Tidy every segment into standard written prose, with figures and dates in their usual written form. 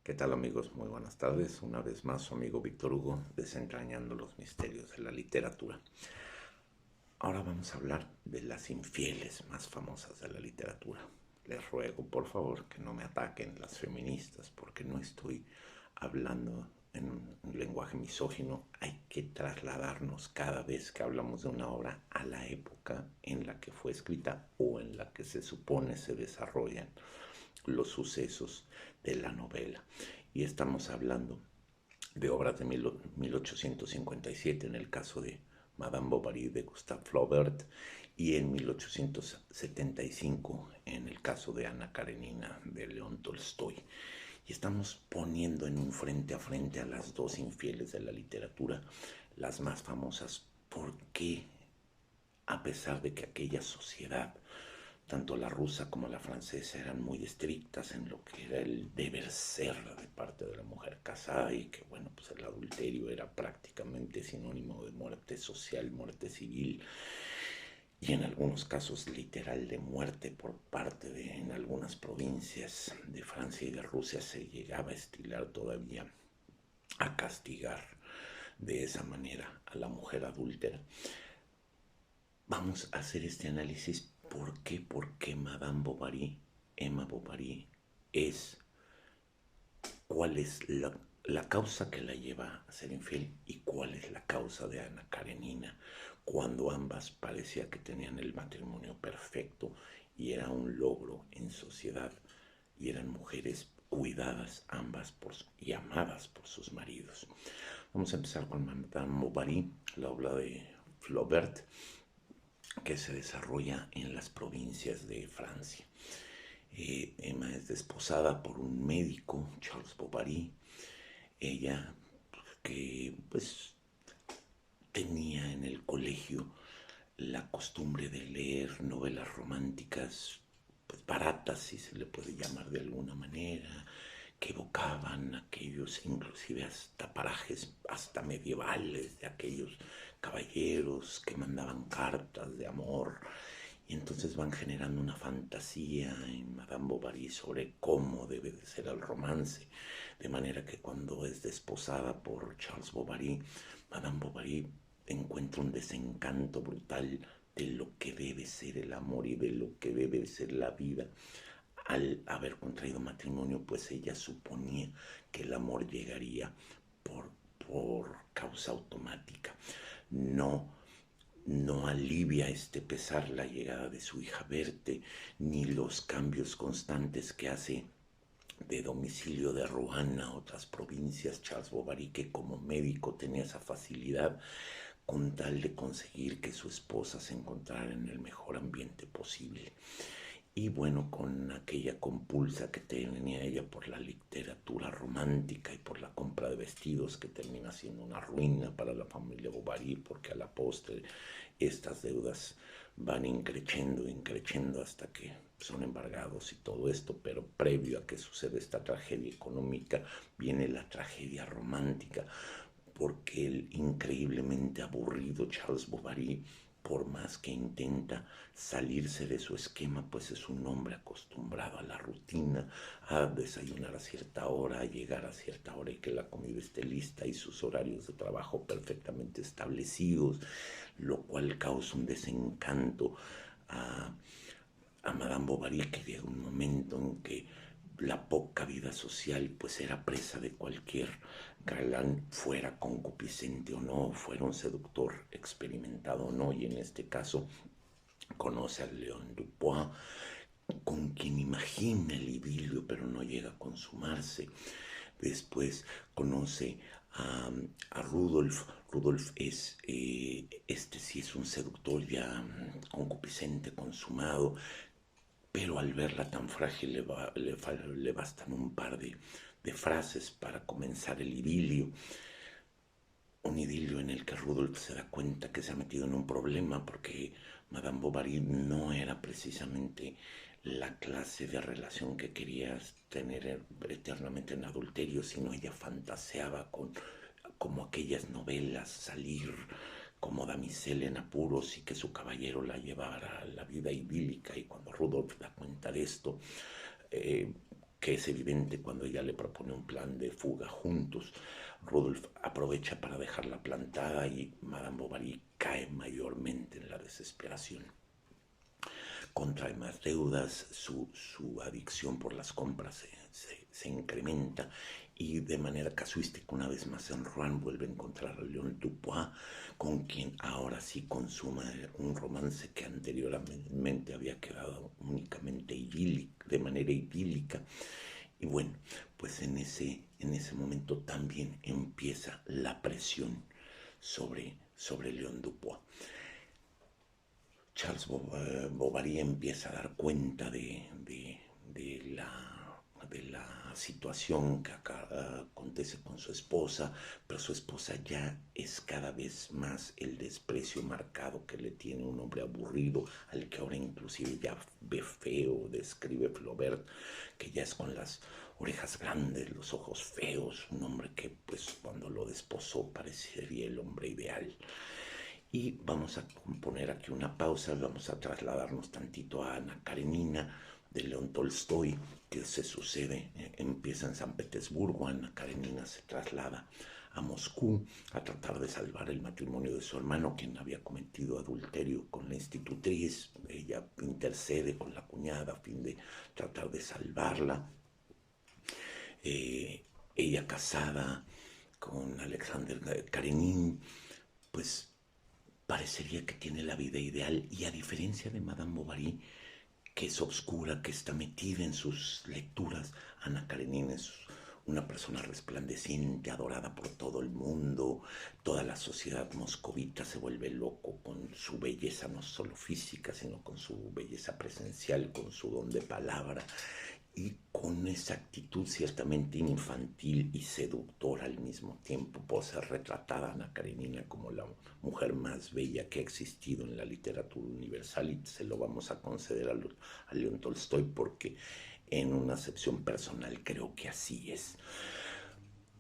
¿Qué tal amigos? Muy buenas tardes. Una vez más su amigo Víctor Hugo desentrañando los misterios de la literatura. Ahora vamos a hablar de las infieles más famosas de la literatura. Les ruego por favor que no me ataquen las feministas porque no estoy hablando en un lenguaje misógino. Hay que trasladarnos cada vez que hablamos de una obra a la época en la que fue escrita o en la que se supone se desarrollan los sucesos de la novela. Y estamos hablando de obras de 1857 en el caso de Madame Bovary de Gustave Flaubert y en 1875 en el caso de Ana Karenina de León Tolstoy. Y estamos poniendo en un frente a frente a las dos infieles de la literatura, las más famosas, porque a pesar de que aquella sociedad, tanto la rusa como la francesa, eran muy estrictas en lo que era el deber ser de parte de la mujer casada y que, bueno, pues el adulterio era prácticamente sinónimo de muerte social, muerte civil y en algunos casos literal de muerte por parte de, en algunas provincias de Francia y de Rusia se llegaba a estilar todavía a castigar de esa manera a la mujer adúltera. Vamos a hacer este análisis. ¿Por qué? Porque Madame Bovary, Emma Bovary, es cuál es la causa que la lleva a ser infiel y cuál es la causa de Ana Karenina, cuando ambas parecía que tenían el matrimonio perfecto y era un logro en sociedad y eran mujeres cuidadas ambas y amadas por sus maridos. Vamos a empezar con Madame Bovary, la obra de Flaubert, que se desarrolla en las provincias de Francia. Emma es desposada por un médico, Charles Bovary. Ella, que pues tenía en el colegio la costumbre de leer novelas románticas pues baratas, si se le puede llamar de alguna manera, que evocaban aquellos, inclusive hasta parajes hasta medievales, de aquellos caballeros que mandaban cartas de amor. Y entonces van generando una fantasía en Madame Bovary sobre cómo debe de ser el romance. De manera que cuando es desposada por Charles Bovary, Madame Bovary encuentra un desencanto brutal de lo que debe ser el amor y de lo que debe ser la vida. Al haber contraído matrimonio, pues ella suponía que el amor llegaría por, por causa automática. No, no alivia este pesar la llegada de su hija Berthe, ni los cambios constantes que hace de domicilio de Rouen a otras provincias. Charles Bovary, que como médico tenía esa facilidad con tal de conseguir que su esposa se encontrara en el mejor ambiente posible. Y bueno, con aquella compulsa que tenía ella por la literatura romántica y por la compra de vestidos, que termina siendo una ruina para la familia Bovary, porque a la postre estas deudas van increciendo hasta que son embargados y todo esto, pero previo a que suceda esta tragedia económica viene la tragedia romántica, porque el increíblemente aburrido Charles Bovary, por más que intenta salirse de su esquema, pues es un hombre acostumbrado a la rutina, a desayunar a cierta hora, a llegar a cierta hora y que la comida esté lista y sus horarios de trabajo perfectamente establecidos, lo cual causa un desencanto a, a Madame Bovary, que llega un momento en que la poca vida social pues era presa de cualquier galán, fuera concupiscente o no, fuera un seductor experimentado o no, y en este caso conoce a León Dupois, con quien imagina el idilio pero no llega a consumarse. Después conoce a Rudolf. Rudolf es, este sí es un seductor ya concupiscente, consumado, pero al verla tan frágil le bastan un par de frases para comenzar el idilio. Un idilio en el que Rudolf se da cuenta que se ha metido en un problema porque Madame Bovary no era precisamente la clase de relación que quería tener eternamente en adulterio, sino ella fantaseaba con como aquellas novelas, salir como damisela en apuros y que su caballero la llevara a la vida idílica. Y cuando Rudolf da cuenta de esto, eh, que es evidente cuando ella le propone un plan de fuga juntos. Rudolf aprovecha para dejarla plantada y Madame Bovary cae mayormente en la desesperación. Contrae más deudas, su adicción por las compras se incrementa y de manera casuística una vez más en Rouen vuelve a encontrar a Leon Dupuis, con quien ahora sí consuma un romance que anteriormente había quedado únicamente de manera idílica. Y bueno, pues en ese momento también empieza la presión sobre Leon Dupuis. Charles Bovary empieza a dar cuenta de la situación que acontece con su esposa, pero su esposa ya es cada vez más el desprecio marcado que le tiene un hombre aburrido, al que ahora inclusive ya ve feo, describe Flaubert, que ya es con las orejas grandes, los ojos feos, un hombre que pues cuando lo desposó parecería el hombre ideal. Y vamos a poner aquí una pausa, vamos a trasladarnos tantito a Ana Karenina de León Tolstoy, que se sucede, empieza en San Petersburgo. Ana Karenina se traslada a Moscú a tratar de salvar el matrimonio de su hermano, quien había cometido adulterio con la institutriz. Ella intercede con la cuñada a fin de tratar de salvarla. Ella casada con Alexander Karenin, pues parecería que tiene la vida ideal, y a diferencia de Madame Bovary, que es obscura, que está metida en sus lecturas, Ana Karenina es una persona resplandeciente, adorada por todo el mundo. Toda la sociedad moscovita se vuelve loco con su belleza, no solo física, sino con su belleza presencial, con su don de palabra y con esa actitud ciertamente infantil y seductora al mismo tiempo. Puede ser retratada Ana Karenina como la mujer más bella que ha existido en la literatura universal, y se lo vamos a conceder a León Tolstoy porque en una acepción personal creo que así es.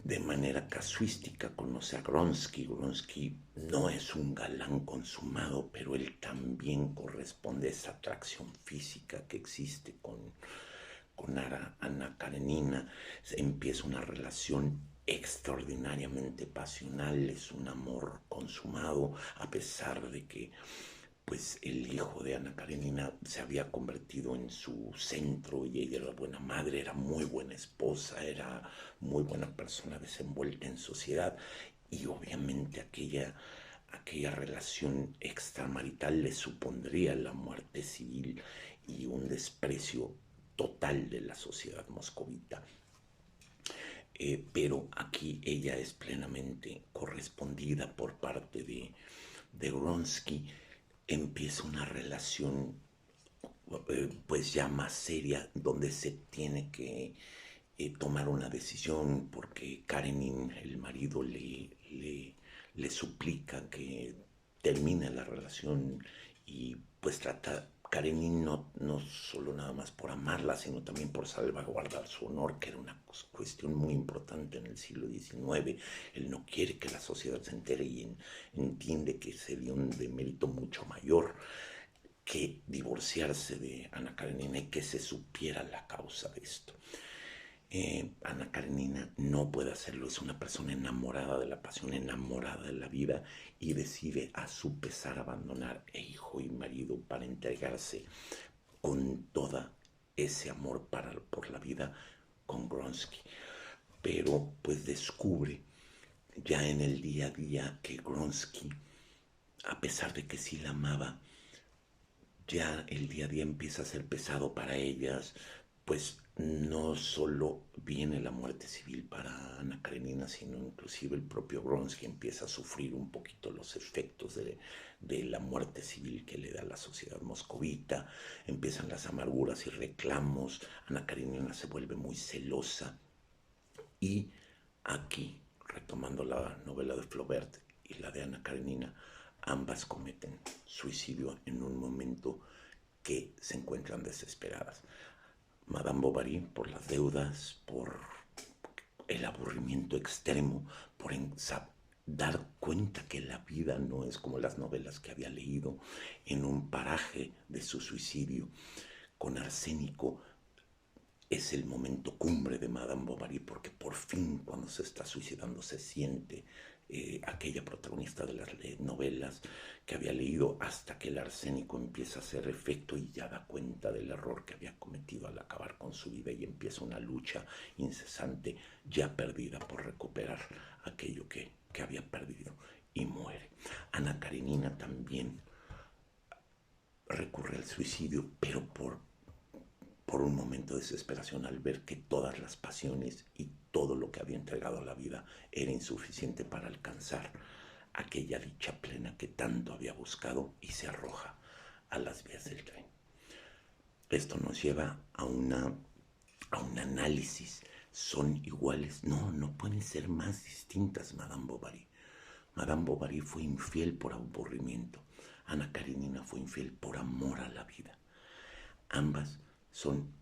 De manera casuística conoce a Gronsky. Gronsky no es un galán consumado, pero él también corresponde a esa atracción física que existe con Ana Karenina. Empieza una relación extraordinariamente pasional, es un amor consumado, a pesar de que pues el hijo de Ana Karenina se había convertido en su centro, y ella era buena madre, era muy buena esposa, era muy buena persona desenvuelta en sociedad, y obviamente aquella relación extramarital le supondría la muerte civil y un desprecio total de la sociedad moscovita. Pero aquí ella es plenamente correspondida por parte de Gronsky. Empieza una relación pues ya más seria, donde se tiene que tomar una decisión, porque Karenin, el marido, le suplica que termine la relación, y pues trata Karenin no solo nada más por amarla, sino también por salvaguardar su honor, que era una cuestión muy importante en el siglo XIX. Él no quiere que la sociedad se entere, y entiende que sería un demérito mucho mayor que divorciarse de Ana Karenina y que se supiera la causa de esto. Ana Karenina no puede hacerlo, es una persona enamorada de la pasión, enamorada de la vida, y decide a su pesar abandonar hijo y marido para entregarse con todo ese amor por la vida con Gronsky. Pero pues descubre ya en el día a día que Gronsky, a pesar de que sí la amaba, ya el día a día empieza a ser pesado para ellas, pues no solo viene la muerte civil para Ana Karenina, sino inclusive el propio Gronsky empieza a sufrir un poquito los efectos de la muerte civil que le da la sociedad moscovita. Empiezan las amarguras y reclamos, Ana Karenina se vuelve muy celosa, y aquí, retomando la novela de Flaubert y la de Ana Karenina, ambas cometen suicidio en un momento que se encuentran desesperadas. Madame Bovary por las deudas, por el aburrimiento extremo, por dar cuenta que la vida no es como las novelas que había leído. En un paraje de su suicidio con arsénico, es el momento cumbre de Madame Bovary, porque por fin cuando se está suicidando se siente aquella protagonista de las novelas que había leído, hasta que el arsénico empieza a hacer efecto y ya da cuenta del error que había cometido al acabar con su vida, y empieza una lucha incesante ya perdida por recuperar aquello que había perdido, y muere. Ana Karenina también recurre al suicidio, pero por un momento de desesperación al ver que todas las pasiones y todo lo que había entregado a la vida era insuficiente para alcanzar aquella dicha plena que tanto había buscado, y se arroja a las vías del tren. Esto nos lleva a un análisis. ¿Son iguales? No, no pueden ser más distintas, Madame Bovary. Madame Bovary fue infiel por aburrimiento. Ana Karenina fue infiel por amor a la vida. Ambas son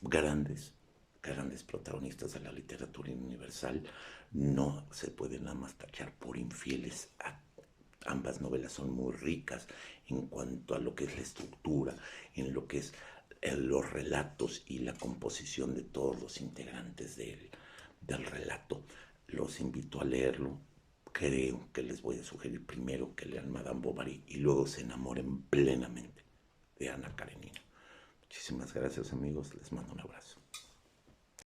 grandes protagonistas de la literatura universal. No se puede nada más tachar por infieles. Ambas novelas son muy ricas en cuanto a lo que es la estructura, en lo que es los relatos y la composición de todos los integrantes del relato. Los invito a leerlo. Creo que les voy a sugerir primero que lean Madame Bovary y luego se enamoren plenamente de Ana Karenina. Muchísimas gracias, amigos. Les mando un abrazo.